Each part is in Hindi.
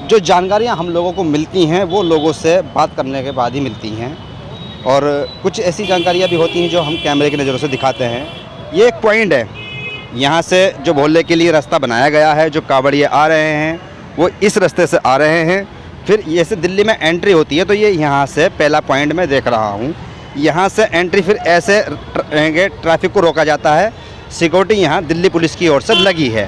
जो जानकारियाँ हम लोगों को मिलती हैं वो लोगों से बात करने के बाद ही मिलती हैं, और कुछ ऐसी जानकारियाँ भी होती हैं जो हम कैमरे की नज़रों से दिखाते हैं। ये एक पॉइंट है, यहाँ से जो भोले के लिए रास्ता बनाया गया है, जो कांवड़िए आ रहे हैं वो इस रास्ते से आ रहे हैं। फिर ये से दिल्ली में एंट्री होती है, तो ये यहाँ से पहला पॉइंट मैं देख रहा हूँ। यहाँ से एंट्री फिर ऐसे ट्रैफिक को रोका जाता है। सिक्योरिटी यहाँ दिल्ली पुलिस की ओर से लगी है।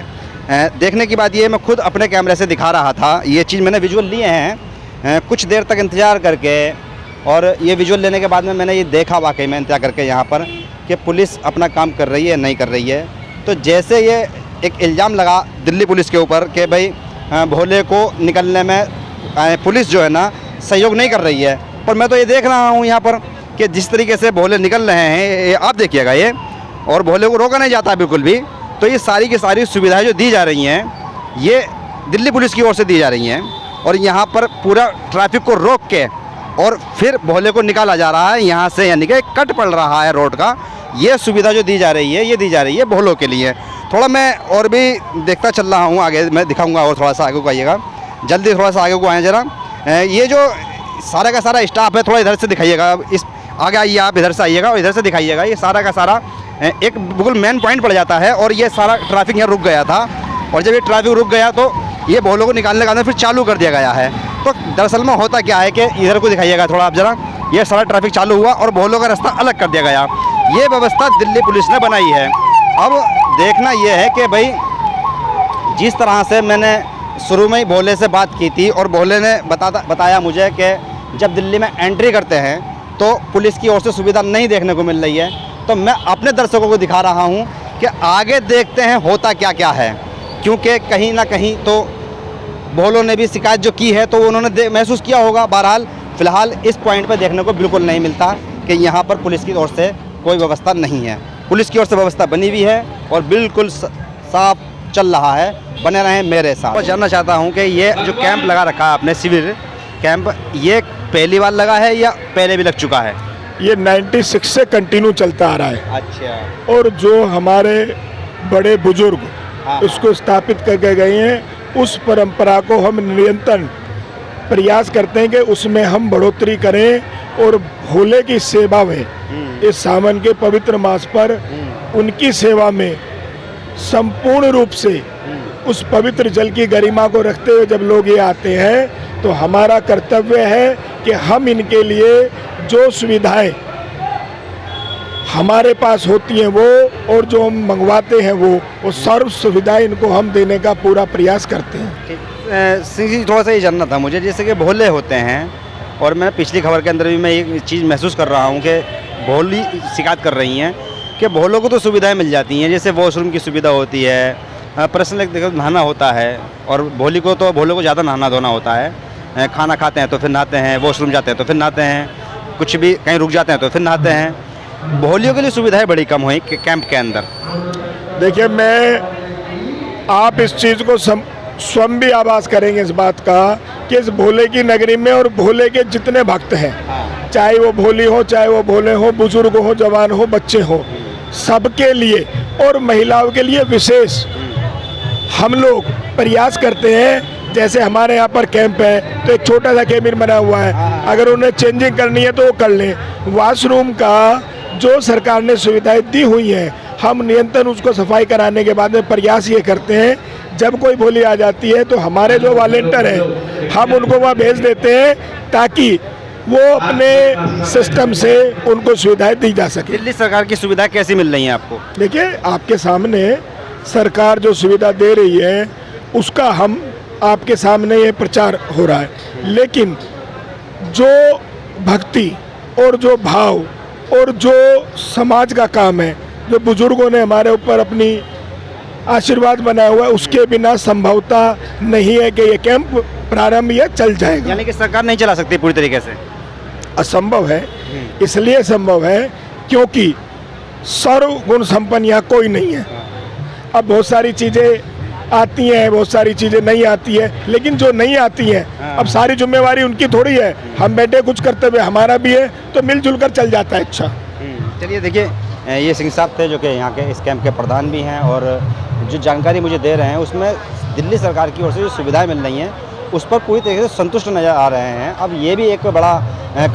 देखने की बात ये, मैं खुद अपने कैमरे से दिखा रहा था, ये चीज़ मैंने विजुअल लिए हैं कुछ देर तक इंतज़ार करके, और ये विजुअल लेने के बाद में मैंने ये देखा वाकई में इंतज़ार करके यहाँ पर कि पुलिस अपना काम कर रही है नहीं कर रही है। तो जैसे ये एक इल्ज़ाम लगा दिल्ली पुलिस के ऊपर कि भाई भोले को निकलने में पुलिस जो है ना सहयोग नहीं कर रही है, पर मैं तो ये देख रहा हूँ यहाँ पर कि जिस तरीके से भोले निकल रहे हैं, ये आप देखिएगा ये, और भोले को रोका नहीं जाता बिल्कुल भी। तो ये सारी की सारी सुविधाएं जो दी जा रही हैं ये दिल्ली पुलिस की ओर से दी जा रही हैं, और यहाँ पर पूरा ट्रैफिक को रोक के और फिर भोले को निकाला जा रहा है यहाँ से, यानी कि कट पड़ रहा है रोड का। ये सुविधा जो दी जा रही है ये दी जा रही है भोलों के लिए। थोड़ा मैं और भी देखता चल रहा हूँ, आगे मैं दिखाऊंगा, और थोड़ा सा आगे को आइएगा, जल्दी थोड़ा सा आगे को आए ज़रा। ये जो सारा का सारा स्टाफ है, थोड़ा इधर से दिखाइएगा, इस आगे आइए आप, इधर से आइएगा और इधर से दिखाइएगा। ये सारा का सारा एक बिल्कुल मेन पॉइंट पड़ जाता है, और ये सारा ट्रैफिक यहाँ रुक गया था, और जब ये ट्रैफिक रुक गया तो ये भोलों को निकालने का फिर चालू कर दिया गया है। तो दरअसल में होता क्या है कि इधर को दिखाइएगा थोड़ा आप ज़रा, ये सारा ट्रैफिक चालू हुआ और भोलों का रास्ता अलग कर दिया गया। ये व्यवस्था दिल्ली पुलिस ने बनाई है। अब देखना ये है कि भाई जिस तरह से मैंने शुरू में ही भोले से बात की थी, और भोले ने बताया मुझे कि जब दिल्ली में एंट्री करते हैं तो पुलिस की ओर से सुविधा नहीं देखने को मिल रही है, तो मैं अपने दर्शकों को दिखा रहा हूँ कि आगे देखते हैं होता क्या क्या है, क्योंकि कहीं ना कहीं तो भोलों ने भी शिकायत जो की है तो उन्होंने महसूस किया होगा। बहरहाल फ़िलहाल इस पॉइंट पर देखने को बिल्कुल नहीं मिलता कि यहाँ पर पुलिस की ओर से कोई व्यवस्था नहीं है। पुलिस की ओर से व्यवस्था बनी हुई है और बिल्कुल साफ चल रहा है। बने रहें मेरे साथ। मैं जानना चाहता हूँ कि ये जो कैंप लगा रखा है आपने, शिविर कैंप, ये पहली बार लगा है या पहले भी लग चुका है? ये 96 से कंटिन्यू चलता आ रहा है। अच्छा। और जो हमारे बड़े बुजुर्ग उसको स्थापित करके गए हैं, उस परंपरा को हम निरंतर प्रयास करते हैं कि उसमें हम बढ़ोतरी करें, और भोले की सेवा में इस सावन के पवित्र मास पर उनकी सेवा में संपूर्ण रूप से उस पवित्र जल की गरिमा को रखते हुए जब लोग ये आते हैं, तो हमारा कर्तव्य है कि हम इनके लिए जो सुविधाएं हमारे पास होती हैं वो, और जो हम मंगवाते हैं वो सर्व सुविधाएं इनको हम देने का पूरा प्रयास करते हैं। सिंह जी, थोड़ा सा ये जानना था मुझे, जैसे कि भोले होते हैं, और मैं पिछली खबर के अंदर भी मैं एक चीज़ महसूस कर रहा हूँ कि भोली शिकायत कर रही हैं कि भोलों को तो सुविधाएं मिल जाती हैं, जैसे वॉशरूम की सुविधा होती है, पर्सनल देखो नहाना होता है, और भोलों को ज़्यादा नहाना धोना होता है। खाना खाते हैं तो फिर नहाते हैं, वॉशरूम जाते हैं तो फिर नहाते हैं, कुछ भी कहीं रुक जाते हैं तो फिर नहाते हैं। भोलियों के लिए सुविधाएं बड़ी कम हुई कैंप के अंदर। देखिए, मैं आप इस चीज़ को स्वयं भी आभास करेंगे इस बात का कि इस भोले की नगरी में और भोले के जितने भक्त हैं, चाहे वो भोली हो, चाहे वो भोले हो, बुजुर्ग हो, जवान हो, बच्चे हो, सबके लिए और महिलाओं के लिए विशेष हम लोग प्रयास करते हैं। जैसे हमारे यहाँ पर कैंप है तो एक छोटा सा केबिन बना हुआ है, अगर उन्हें चेंजिंग करनी है तो वो कर लें। वॉशरूम का जो सरकार ने सुविधाएं दी हुई हैं, हम निरंतर उसको सफाई कराने के बाद में प्रयास ये करते हैं, जब कोई भोली आ जाती है तो हमारे जो वॉलंटियर हैं हम उनको वहाँ भेज देते हैं ताकि वो अपने सिस्टम से उनको सुविधाएं दी जा सके। दिल्ली सरकार की सुविधा कैसी मिल रही है आपको? देखिए, आपके सामने सरकार जो सुविधा दे रही है उसका हम आपके सामने ये प्रचार हो रहा है, लेकिन जो भक्ति और जो भाव और जो समाज का काम है, जो बुजुर्गों ने हमारे ऊपर अपनी आशीर्वाद बनाया हुआ है, उसके बिना संभवता नहीं है कि ये कैंप प्रारंभ या चल जाएगा। यानी कि सरकार नहीं चला सकती पूरी तरीके से? असंभव है। इसलिए संभव है क्योंकि सर्वगुण संपन्न यहाँ कोई नहीं है। अब बहुत सारी चीज़ें आती हैं, बहुत सारी चीज़ें नहीं आती है, लेकिन जो नहीं आती हैं अब सारी जिम्मेवारी उनकी थोड़ी है। हम बैठे कुछ करते हुए हमारा भी है, तो मिलजुल कर चल जाता है। अच्छा, चलिए देखिए, ये सिंह साहब थे जो कि यहाँ के इस कैंप के प्रधान भी हैं, और जो जानकारी मुझे दे रहे हैं उसमें दिल्ली सरकार की ओर से जो सुविधाएं मिल रही हैं उस पर पूरी तरीके से संतुष्ट नज़र आ रहे हैं। अब ये भी एक बड़ा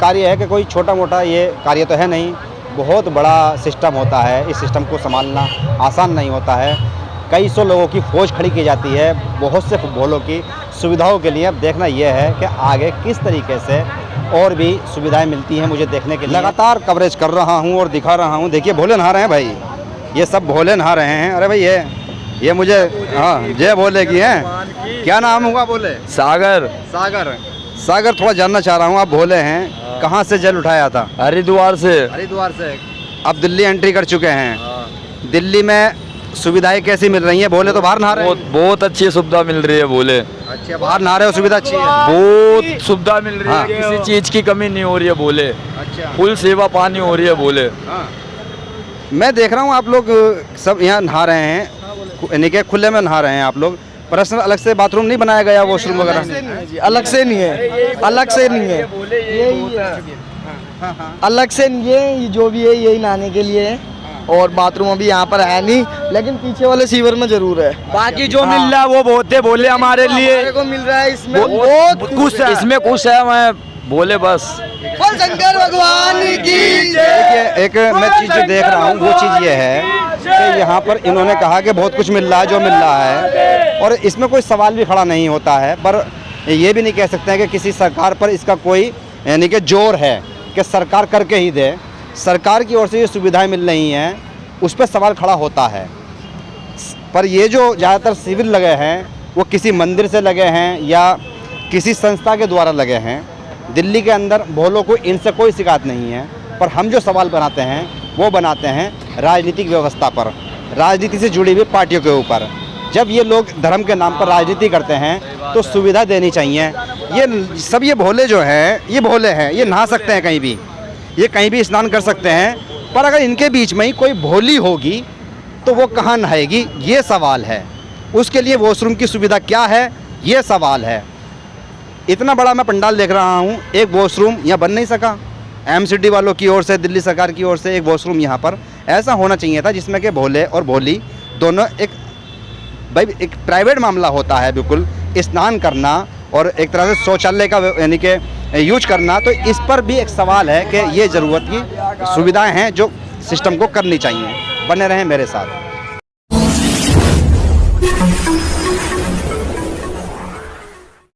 कार्य है कि कोई छोटा मोटा ये कार्य तो है नहीं, बहुत बड़ा सिस्टम होता है। इस सिस्टम को संभालना आसान नहीं होता है। कई सौ लोगों की फ़ौज खड़ी की जाती है बहुत से फुटबॉलों की सुविधाओं के लिए। अब देखना यह है कि आगे किस तरीके से और भी सुविधाएं मिलती हैं मुझे देखने के लिए। लगातार कवरेज कर रहा हूं और दिखा रहा हूं। देखिए भोले नहा रहे हैं भाई, ये सब भोले नहा रहे हैं। अरे भाई ये मुझे हाँ जय भोले की हैं। क्या नाम होगा बोले? सागर। सागर। सागर थोड़ा जानना चाह रहा हूँ, आप भोले हैं, कहाँ से जल उठाया था? हरिद्वार से। हरिद्वार से। अब दिल्ली एंट्री कर चुके हैं। दिल्ली में सुविधाएं कैसी मिल रही हैं? भोले तो बाहर नहा रहे हैं। बहुत अच्छी सुविधा मिल रही है भोले। अच्छा बाहर नहा रहे हो, सुविधा अच्छी है? बहुत सुविधा मिल रही हाँ। है, किसी चीज की कमी नहीं हो रही है भोले। अच्छा फुल सेवा पानी हो रही है भोले। हाँ। मैं देख रहा हूँ आप लोग सब यहाँ नहा रहे हैं, यानी कि खुले में नहा रहे हैं आप लोग। पर्सनल अलग से बाथरूम नहीं बनाया गया, वॉशरूम वगैरह? अलग से नहीं है, अलग से नहीं है, अलग से नहीं है। ये जो भी है यही नहाने के लिए है और बाथरूम अभी यहाँ पर है नहीं, लेकिन पीछे वाले सीवर में जरूर है। बाकी जो मिल रहा है वो बहुत है भोले हमारे लिए। हमारे को मिल रहा है इसमें बहुत खुश है। इसमें खुश है मैं भोले बस। बोल शंकर भगवान की। देखिए एक मैं चीज़ जो देख रहा हूँ वो चीज़ ये है कि यहाँ पर इन्होंने कहा कि बहुत कुछ मिल रहा है, जो मिल रहा है, और इसमें कोई सवाल भी खड़ा नहीं होता है। पर ये भी नहीं कह सकते हैं कि किसी सरकार पर इसका कोई यानी कि जोर है कि सरकार करके ही दे। सरकार की ओर से ये सुविधाएं मिल रही हैं, उस पर सवाल खड़ा होता है। पर ये जो ज़्यादातर शिविर लगे हैं वो किसी मंदिर से लगे हैं या किसी संस्था के द्वारा लगे हैं। दिल्ली के अंदर भोलों को इनसे कोई शिकायत नहीं है, पर हम जो सवाल बनाते हैं वो बनाते हैं राजनीतिक व्यवस्था पर, राजनीति से जुड़ी हुई पार्टियों के ऊपर। जब ये लोग धर्म के नाम पर राजनीति करते हैं तो सुविधा देनी चाहिए। ये सब ये भोले जो हैं, ये भोले हैं, ये नहा सकते हैं कहीं भी, ये कहीं भी स्नान कर सकते हैं, पर अगर इनके बीच में ही कोई भोली होगी तो वो कहाँ नहाएगी, ये सवाल है। उसके लिए वॉशरूम की सुविधा क्या है, ये सवाल है। इतना बड़ा मैं पंडाल देख रहा हूँ, एक वॉशरूम यहाँ बन नहीं सका। एमसीडी वालों की ओर से, दिल्ली सरकार की ओर से एक वॉशरूम यहाँ पर ऐसा होना चाहिए था जिसमें कि भोले और भोली दोनों एक प्राइवेट मामला होता है बिल्कुल, स्नान करना और एक तरह से शौचालय का यानी कि यूज करना। तो इस पर भी एक सवाल है कि ये ज़रूरत की सुविधाएं हैं जो सिस्टम को करनी चाहिए। बने रहें मेरे साथ।